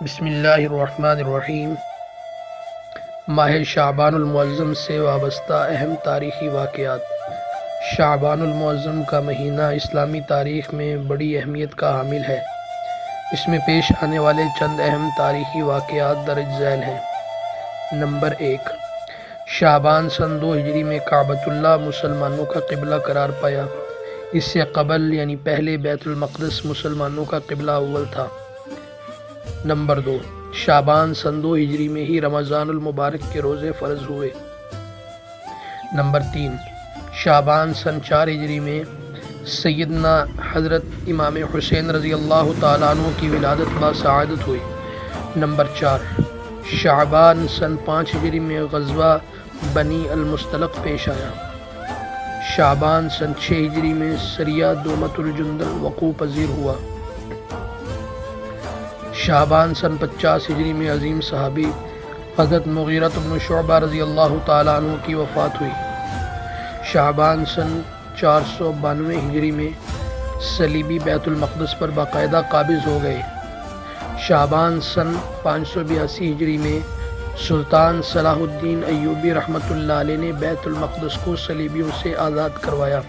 بسم اللہ الرحمن الرحیم۔ ماہ شعبان المعظم سے وابستہ اہم تاریخی واقعات۔ شعبان المعظم کا مہینہ اسلامی تاریخ میں بڑی اہمیت کا حامل ہے۔ اس میں پیش آنے والے چند اہم تاریخی واقعات درج ذیل ہیں۔ نمبر 1، شعبان سن 2 ہجری میں کعبۃ اللہ مسلمانوں کا قبلہ قرار پایا۔ اس سے قبل یعنی پہلے بیت المقدس مسلمانوں کا قبلہ اول تھا۔ نمبر 2، شعبان سن 2 ہجری میں ہی رمضان المبارک کے روزے فرض ہوئے۔ نمبر 3، شعبان سن 4 ہجری میں سیدنا حضرت امام حسین رضی اللہ تعالیٰ عنہ کی ولادت بسعادت ہوئی۔ نمبر 4، شعبان سن 5 ہجری میں غزوہ بنی المصطلق پیش آیا۔ شعبان سن 6 ہجری میں سریہ دومت الجندل وقوع پذیر ہوا۔ شعبان سن 50 ہجری میں عظیم صحابی حضرت مغیرہ بن شعبہ رضی اللہ تعالیٰ عنہ کی وفات ہوئی۔ شعبان سن 492 ہجری میں صلیبی بیت المقدس پر باقاعدہ قابض ہو گئے۔ شعبان سن 582 ہجری میں سلطان صلاح الدین ایوبی رحمۃ اللہ علیہ نے بیت المقدس کو صلیبیوں سے آزاد کروایا۔